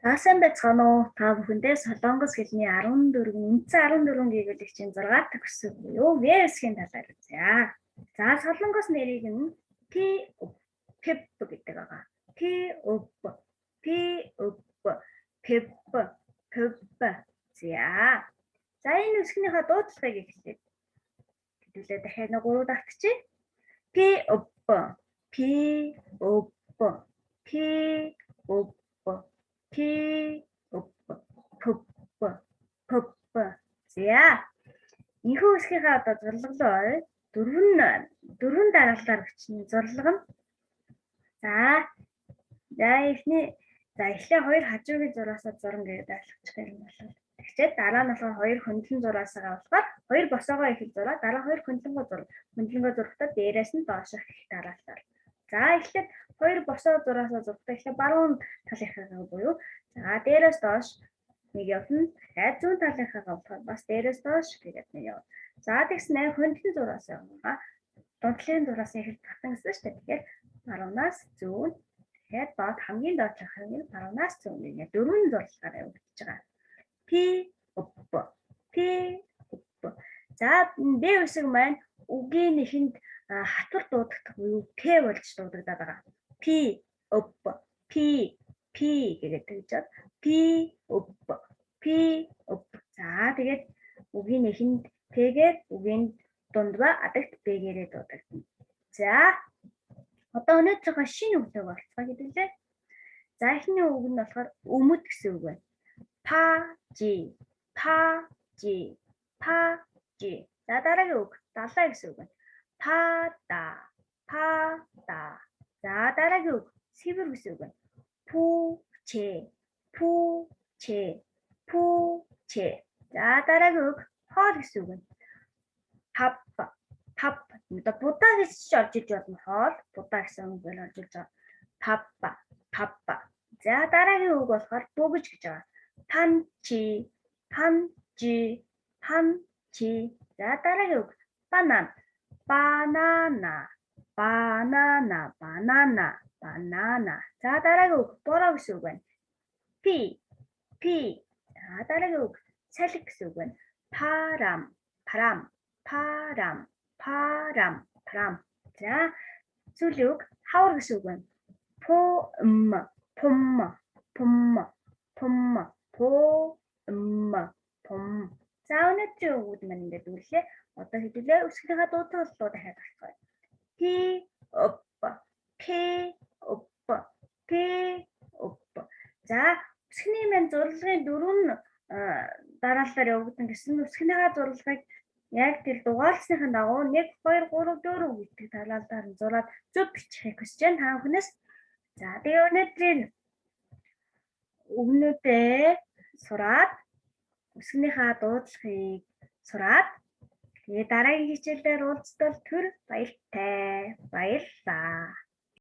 Таасан байцгаана уу? Та бүхэндээ Солонгос хэлний 14 үндсэн 14 гээгээлэгчийн 6 дахь хэсэг буюу В-ийн талаар үзье. За Солонгос нэрийг нь P гэдэг байгаа. P. За энэ үсгийнхаа дуудлагыг эхлээд хэдүүлээ дахиад нэг 3 давтчих. P. За энэхүү үсгийнхаа одоо зурлалаа дөрвөн дараалалаар бичнэ зурлага нь. Эхлээ хоёр хажуугийн зураасаа зурна гэдэг ойлгочих юм бол. Тэгчээд дараа нь болохоор хоёр хөндлөн зураасаа болохоор хоёр босоогоо их зураа дараа хоёр хөндлөнгөө зур. Хөндлөнгөө зурхтаа дээрээс нь доош их дараалал. За эхлээд хоёр босоо зураасаа зурхтаа эхлээ баруун талынхаа буюу за дээрээс доош нэг явна. Дахиад зүүн талынхаа болохоор бас дээрээс доош гэдэг нэг явна. За тэгснээр хөндлөн зураасаа байгаа. Дундлын зураас их татсан гэсэн шүү дээ. Тэгэхээр баруунаас зүүн тэгээд доод хамгийн доотлохыг нь баруунаас зүүн гэх дөрвөн зурлагаар явагдаж байгаа. За Б үсэг маань үгийн нэхэнд хатвар дуудагдах буюу П болж дуудагдаад байгаа. P гэдэг гэж За тэгээд үгийн нэхэнд П-гээр үгийн дунд ба адагт Б-гээрээ дуудагдана. За одоо өнөөдрийнхөө шинэ үгийг олцгоо хэдүүлээ. За эхний үг нь болохоор өмд гэсэн үг байна. Пажи. За дараагийн үг далай гэсэн үг байна. Пада. За дараагийн үг сэвэр гэсэн үг байна. Пуче. За дараагийн үг хоол гэсэн үг байна. Тап. Одоо будаа гэж орж иж болно хоол. Будаа гэсэн үгээр орж иж байгаа. Таппа. За дараагийн үг болохоор бөгж гэж байгаа. Панчи. За дараагийн үг банана. За дараагийн үг бороо гэсэн үг байна. Пи. За дараагийн үг салхи гэсэн үг байна. Парам. За сүүлийн үг хавар гэсэн үг байна. За өнөөдрийн үгүүд маань ингээд үлээ. Одоо хэдүүлээ үсгийнхаа дуудлагдлуу дахиад авчихъя. За үсгний маань зурлагын дөрвөн дараалалаар явагдана гэсэн үсгийнхаа зурлагыг яг тэр дугаарлсныхаа дагуу 1 2 3 4 гэдэг талаалаар нь зураад зөв бичихийг хүсэж байна та бүхнээс. За тэгээ өнөөдрийн өгнүүдээ сураад үсгийнхаа дуудлагыг сураад тэгээ дараагийн хичээлээр уулзтал түр баяртай. Баярлалаа.